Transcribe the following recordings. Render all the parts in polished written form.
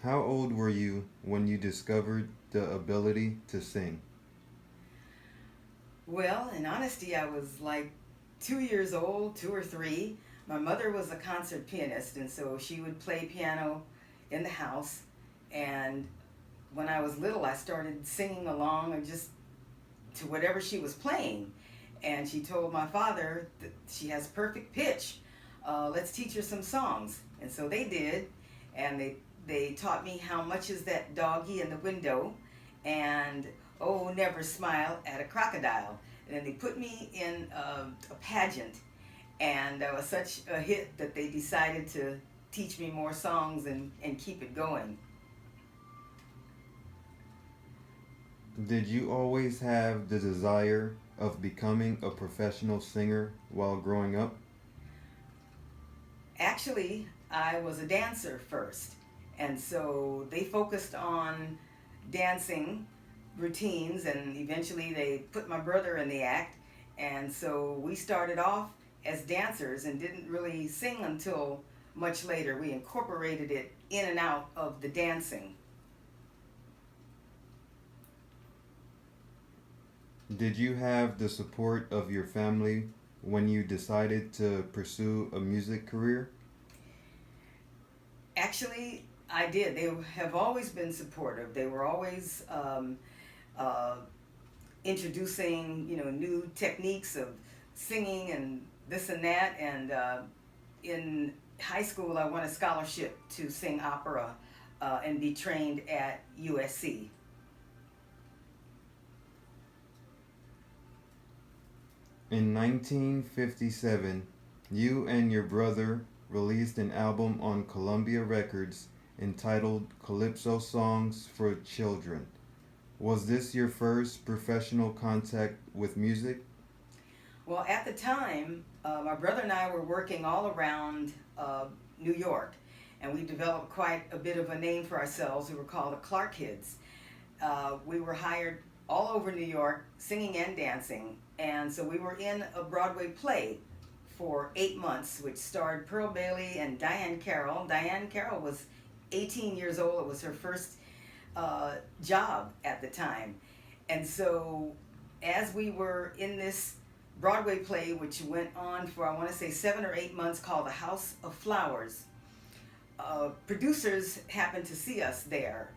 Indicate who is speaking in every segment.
Speaker 1: How old were you when you discovered the ability to sing?
Speaker 2: Well, in honesty, I was like 2 years old, 2 or 3. My mother was a concert pianist, and so she would play piano in the house. And when I was little, I started singing along or just to whatever she was playing. And she told my father that she has perfect pitch. Let's teach her some songs. And so they did. And they taught me how much is that doggy in the window and oh, never smile at a crocodile. And then they put me in a pageant. And that was such a hit that they decided to teach me more songs and keep it going.
Speaker 1: Did you always have the desire of becoming a professional singer while growing up?
Speaker 2: Actually, I was a dancer first. And so they focused on dancing routines, and eventually they put my brother in the act. And so we started off as dancers and didn't really sing until much later. We incorporated it in and out of the dancing.
Speaker 1: Did you have the support of your family when you decided to pursue a music career?
Speaker 2: Actually, I did. They have always been supportive. They were always uh, introducing, new techniques of singing and this and that. And in high school, I won a scholarship to sing opera and be trained at USC.
Speaker 1: In 1957, you and your brother released an album on Columbia Records entitled Calypso Songs for Children. Was this your first professional contact with music?
Speaker 2: Well, at the time, my brother and I were working all around New York, and we developed quite a bit of a name for ourselves. We were called the Clark Kids. We were hired all over New York, singing and dancing, and so we were in a Broadway play for 8 months, which starred Pearl Bailey and Diane Carroll. Diane Carroll was 18 years old. It was her first job at the time. And so, as we were in this Broadway play, which went on for, I want to say, 7 or 8 months, called The House of Flowers, producers happened to see us there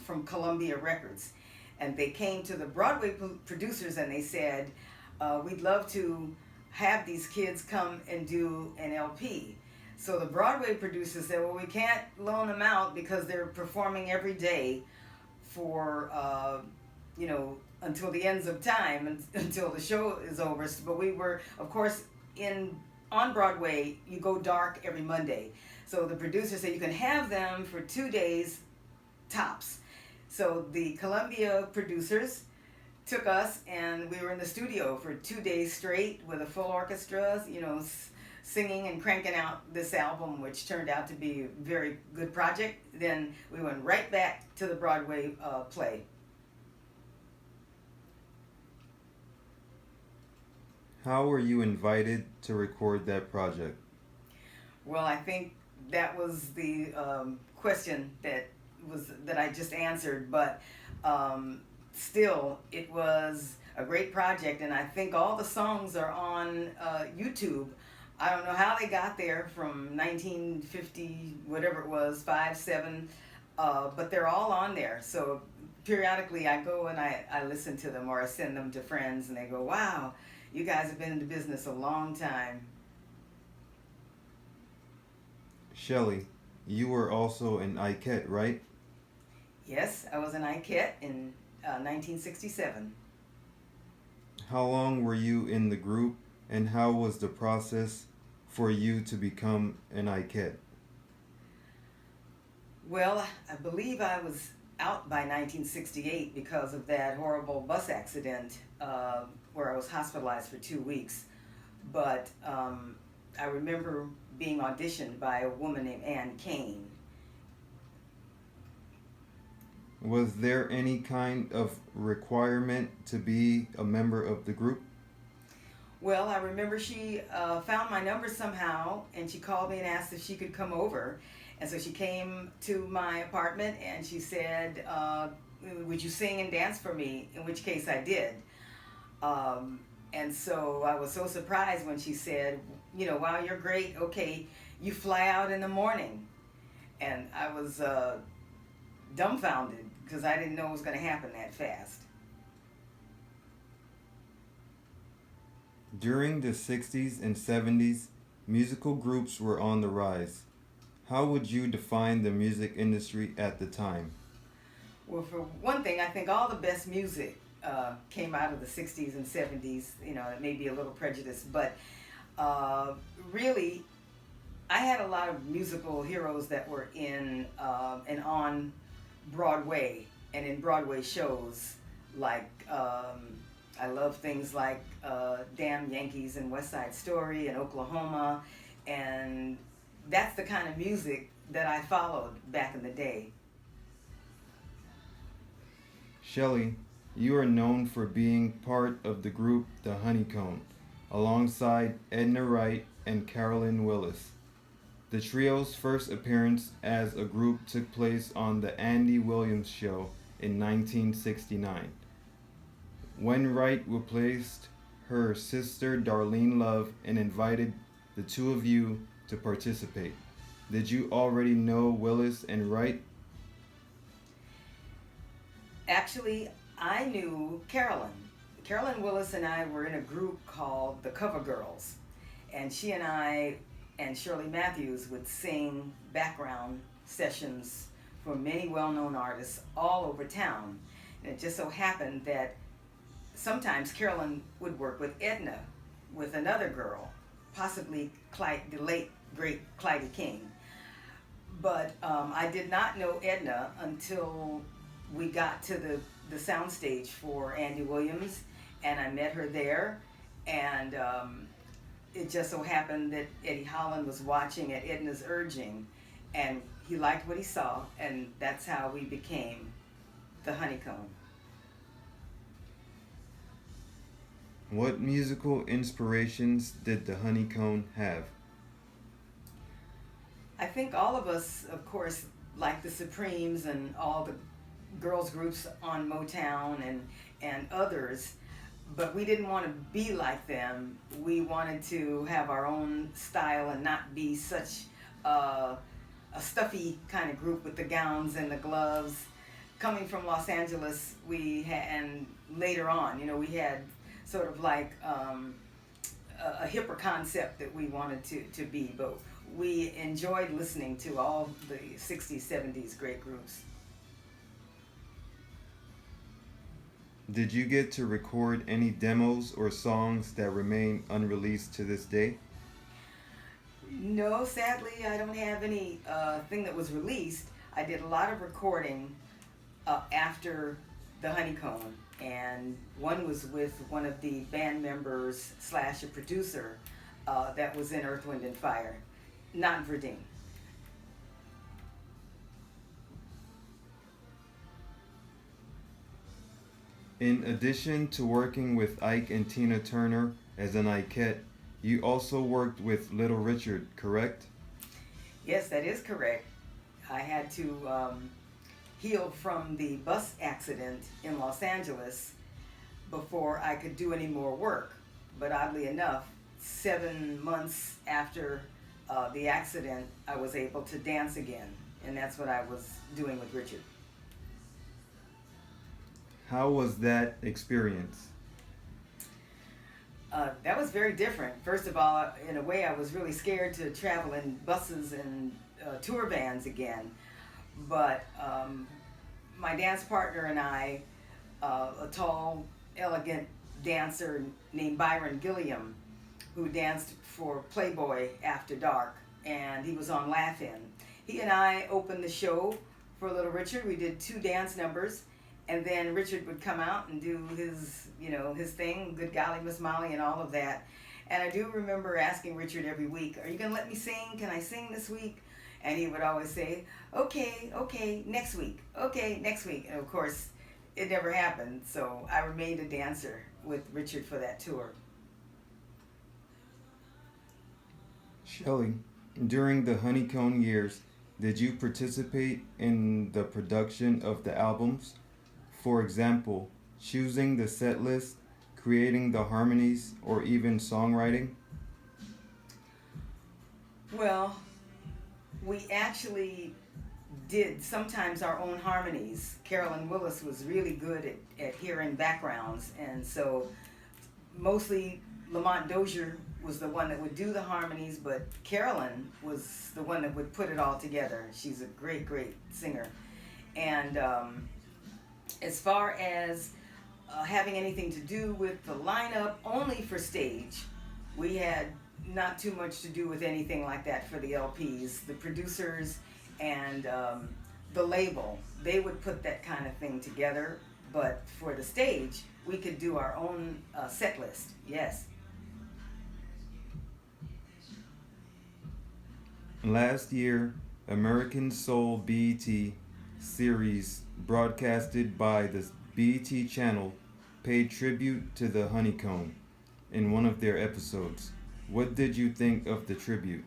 Speaker 2: from Columbia Records. And they came to the Broadway producers and they said, we'd love to have these kids come and do an LP. So the Broadway producers said, well, we can't loan them out because they're performing every day for, until the ends of time, until the show is over. But we were, of course, on Broadway, you go dark every Monday. So the producer said you can have them for 2 days tops. So the Columbia producers took us, and we were in the studio for 2 days straight with a full orchestra, singing and cranking out this album, which turned out to be a very good project. Then we went right back to the Broadway play.
Speaker 1: How were you invited to record that project?
Speaker 2: Well, I think that was the question that I just answered, but still, it was a great project, and I think all the songs are on YouTube. I don't know how they got there from 1950, whatever it was, 5, 7, but they're all on there. So periodically I go and I listen to them, or I send them to friends, and they go, wow, you guys have been in the business a long time.
Speaker 1: Shelly, you were also an Ikette, right?
Speaker 2: Yes, I was an ICAT in 1967.
Speaker 1: How long were you in the group, and how was the process for you to become an Ikette?
Speaker 2: Well, I believe I was out by 1968 because of that horrible bus accident where I was hospitalized for 2 weeks. But I remember being auditioned by a woman named Ann Kane.
Speaker 1: Was there any kind of requirement to be a member of the group?
Speaker 2: Well, I remember she found my number somehow, and she called me and asked if she could come over. And so she came to my apartment and she said, would you sing and dance for me? In which case I did. Um, and so I was so surprised when she said, wow, you're great. Okay, you fly out in the morning. And I was dumbfounded because I didn't know it was going to happen that fast.
Speaker 1: During the 60s and 70s, musical groups were on the rise. How would you define the music industry at the time?
Speaker 2: Well, for one thing, I think all the best music came out of the 60s and 70s. It may be a little prejudiced, but uh, really, I had a lot of musical heroes that were in and on Broadway and in Broadway shows. Like, I love things like Damn Yankees and West Side Story and Oklahoma. And that's the kind of music that I followed back in the day.
Speaker 1: Shelly, you are known for being part of the group The Honeycomb, alongside Edna Wright and Carolyn Willis. The trio's first appearance as a group took place on The Andy Williams Show in 1969, when Wright replaced her sister Darlene Love and invited the two of you to participate. Did you already know Willis and Wright?
Speaker 2: Actually, I knew Carolyn. Carolyn Willis and I were in a group called the Cover Girls. And she and I and Shirley Matthews would sing background sessions for many well-known artists all over town. And it just so happened that sometimes Carolyn would work with Edna, with another girl, possibly the late, great Clyde King. But I did not know Edna until we got to the soundstage for Andy Williams, and I met her there. And it just so happened that Eddie Holland was watching at Edna's urging, and he liked what he saw, and that's how we became the Honeycomb.
Speaker 1: What musical inspirations did the Honeycomb have?
Speaker 2: I think all of us, of course, like the Supremes and all the girls groups on Motown and others, but we didn't want to be like them. We wanted to have our own style and not be such a stuffy kind of group with the gowns and the gloves. Coming from Los Angeles, we had, and later on, we had sort of like a hipper concept that we wanted to be, but we enjoyed listening to all the 60s, 70s great groups.
Speaker 1: Did you get to record any demos or songs that remain unreleased to this day?
Speaker 2: No, sadly, I don't have any thing that was released. I did a lot of recording after the Honeycomb, and one was with one of the band members / a producer that was in Earth, Wind and Fire, not Verdine.
Speaker 1: In addition to working with Ike and Tina Turner as an Ikette, you also worked with Little Richard, correct?
Speaker 2: Yes, that is correct. I had to heal from the bus accident in Los Angeles before I could do any more work. But oddly enough, 7 months after the accident, I was able to dance again. And that's what I was doing with Richard.
Speaker 1: How was that experience?
Speaker 2: That was very different. First of all, in a way, I was really scared to travel in buses and tour vans again. But my dance partner and I, a tall, elegant dancer named Byron Gilliam, who danced for Playboy After Dark, and he was on Laugh-In. He and I opened the show for Little Richard. We did 2 dance numbers. And then Richard would come out and do his, his thing, Good Golly Miss Molly and all of that. And I do remember asking Richard every week, are you going to let me sing? Can I sing this week? And he would always say, okay, next week. Okay, next week. And of course, it never happened. So I remained a dancer with Richard for that tour.
Speaker 1: Shelly, during the Honeycomb years, Did you participate in the production of the albums? For example, choosing the set list, creating the harmonies, or even songwriting?
Speaker 2: Well, we actually did sometimes our own harmonies. Carolyn Willis was really good at hearing backgrounds, and so mostly Lamont Dozier was the one that would do the harmonies, but Carolyn was the one that would put it all together. She's a great, great singer. And as far as having anything to do with the lineup, only for stage, we had not too much to do with anything like that for the LPs. The producers and the label, they would put that kind of thing together. But for the stage, we could do our own set list. Yes.
Speaker 1: Last year, American Soul BET series broadcasted by the BET channel paid tribute to the Honeycomb in one of their episodes. What did you think of the tribute?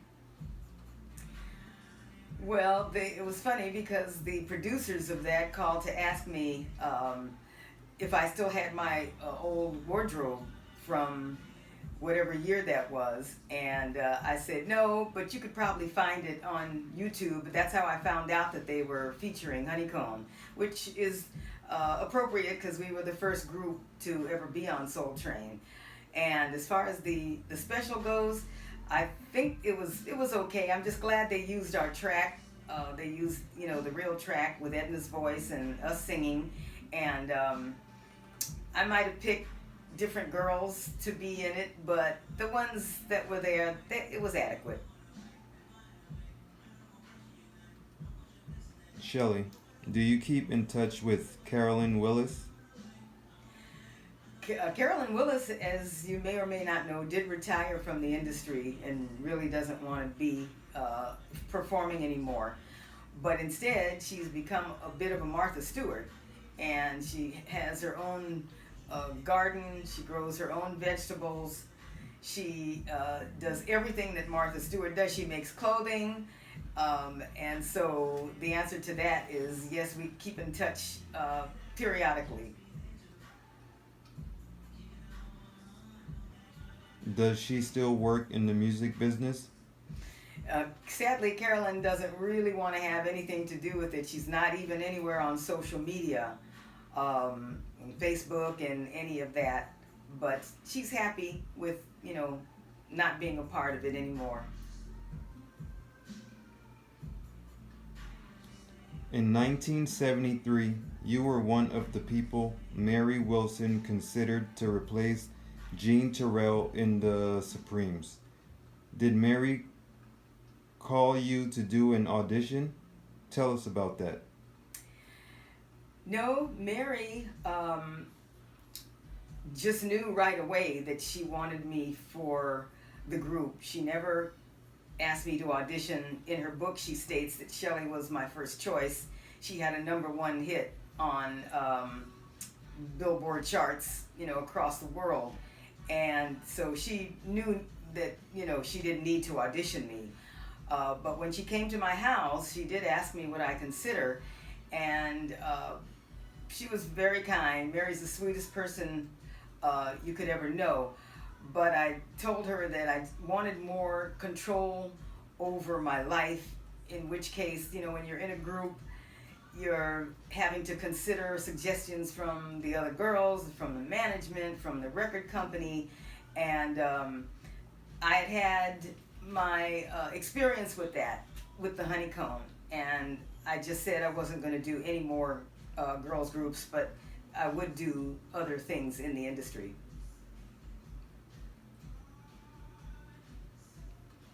Speaker 2: Well, it was funny because the producers of that called to ask me if I still had my old wardrobe from whatever year that was, and I said no, but you could probably find it on YouTube. That's how I found out that they were featuring Honeycomb, which is appropriate because we were the first group to ever be on Soul Train. And as far as the special goes, I think it was okay. I'm just glad they used our track. They used the real track with Edna's voice and us singing, and I might have picked different girls to be in it, but the ones that were there, it was adequate.
Speaker 1: Shelly, do you keep in touch with Carolyn Willis?
Speaker 2: Carolyn Willis, as you may or may not know, did retire from the industry and really doesn't want to be performing anymore. But instead, she's become a bit of a Martha Stewart, and she has her own garden. She grows her own vegetables. She does everything that Martha Stewart does. She makes clothing. And so the answer to that is yes, we keep in touch periodically.
Speaker 1: Does she still work in the music business?
Speaker 2: Sadly, Carolyn doesn't really want to have anything to do with it. She's not even anywhere on social media, Facebook and any of that. But she's happy with, not being a part of it anymore.
Speaker 1: In 1973, you were one of the people Mary Wilson considered to replace Jean Terrell in the Supremes. Did Mary call you to do an audition? Tell us about that.
Speaker 2: No, Mary just knew right away that she wanted me for the group. She never asked me to audition. In her book, she states that Shelly was my first choice. She had a #1 hit on Billboard charts, across the world. And so she knew that, she didn't need to audition me. But when she came to my house, she did ask me would I consider. And she was very kind. Mary's the sweetest person you could ever know. But I told her that I wanted more control over my life, in which case, when you're in a group, you're having to consider suggestions from the other girls, from the management, from the record company. And I had my experience with that, with the Honeycomb. And I just said I wasn't going to do any more girls groups, but I would do other things in the industry.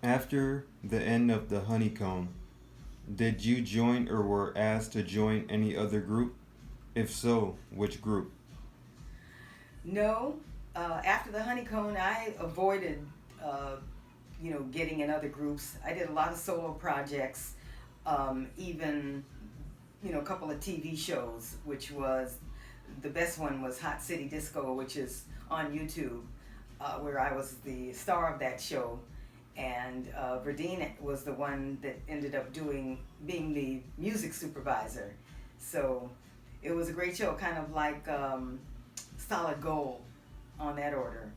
Speaker 1: After the end of the Honeycomb, did you join or were asked to join any other group? If so, which group?
Speaker 2: No, after the Honeycomb, I avoided, getting in other groups. I did a lot of solo projects, even, a couple of TV shows, which was, the best one was Hot City Disco, which is on YouTube, where I was the star of that show. and Verdine was the one that ended up being the music supervisor. So it was a great show, kind of like Solid Gold on that order.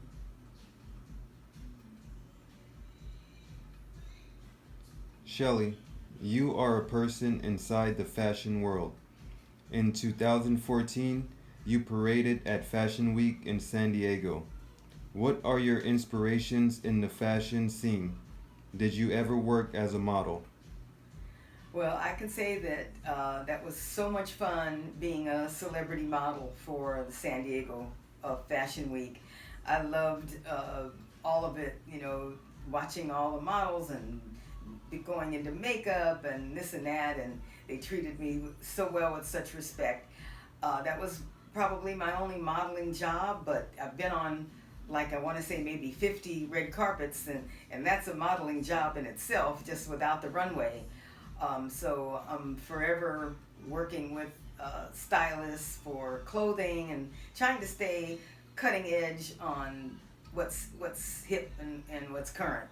Speaker 1: Shelly, you are a person inside the fashion world. In 2014, you paraded at Fashion Week in San Diego. What are your inspirations in the fashion scene? Did you ever work as a model?
Speaker 2: Well, I can say that that was so much fun being a celebrity model for the San Diego Fashion Week. I loved all of it, watching all the models and going into makeup and this and that, and they treated me so well with such respect. That was probably my only modeling job, but I've been on, like, I want to say maybe 50 red carpets, and that's a modeling job in itself, just without the runway. So I'm forever working with stylists for clothing and trying to stay cutting edge on what's hip and what's current.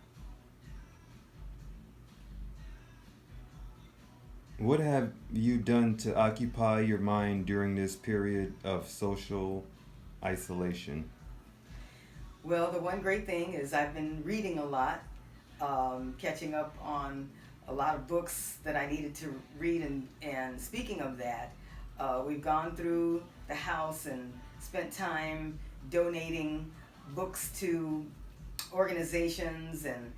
Speaker 1: What have you done to occupy your mind during this period of social isolation?
Speaker 2: Well, the one great thing is I've been reading a lot, catching up on a lot of books that I needed to read. And speaking of that, we've gone through the house and spent time donating books to organizations and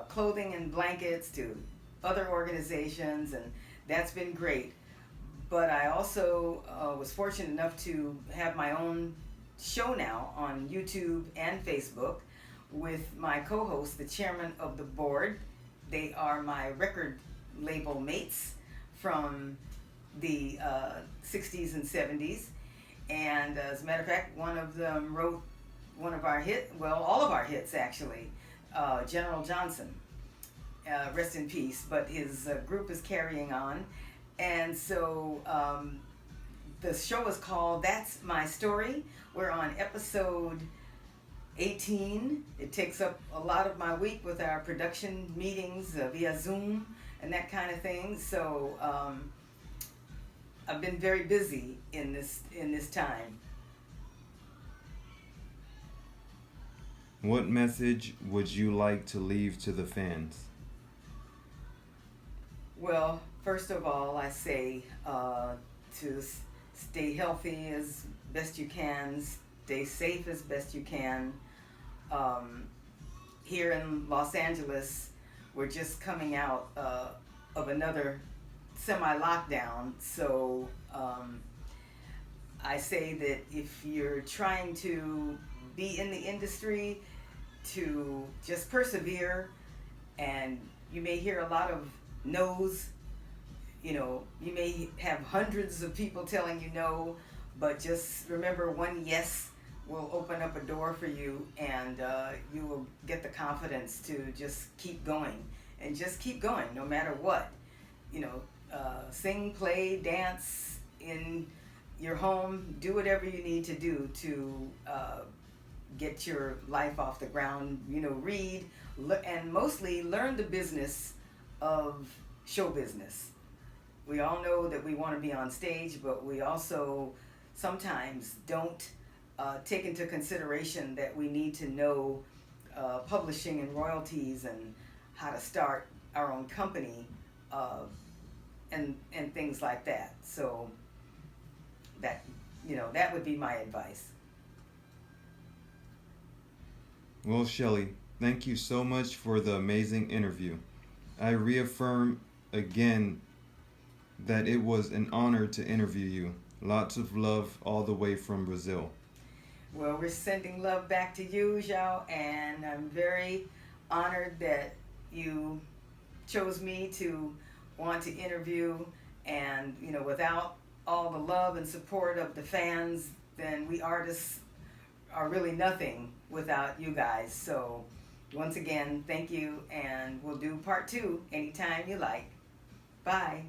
Speaker 2: clothing and blankets to other organizations, and that's been great. But I also was fortunate enough to have my own show now on YouTube and Facebook with my co-host, the chairman of the board. They are my record label mates from the 60s and 70s. And as a matter of fact, one of them wrote one of our all of our hits actually, General Johnson, rest in peace, but his group is carrying on. And so the show is called That's My Story. We're on episode 18. It takes up a lot of my week with our production meetings via Zoom and that kind of thing. So I've been very busy in this time.
Speaker 1: What message would you like to leave to the fans?
Speaker 2: Well, first of all, I say to stay healthy as best you can, stay safe as best you can. Here in Los Angeles, we're just coming out of another semi-lockdown, so I say that if you're trying to be in the industry, to just persevere, and you may hear a lot of no's. You may have hundreds of people telling you no, but just remember, one yes will open up a door for you, and you will get the confidence to just keep going, and just keep going no matter what. Sing, play, dance in your home, do whatever you need to do to get your life off the ground. Read, and mostly learn the business of show business. We all know that we want to be on stage, but we also sometimes don't take into consideration that we need to know publishing and royalties and how to start our own company, and things like that. So that would be my advice.
Speaker 1: Well, Shelly, thank you so much for the amazing interview. I reaffirm again that it was an honor to interview you. Lots of love all the way from Brazil.
Speaker 2: Well, we're sending love back to you, Zhao, and I'm very honored that you chose me to want to interview. And without all the love and support of the fans, then we artists are really nothing without you guys. So once again, thank you, and we'll do part two anytime you like. Bye.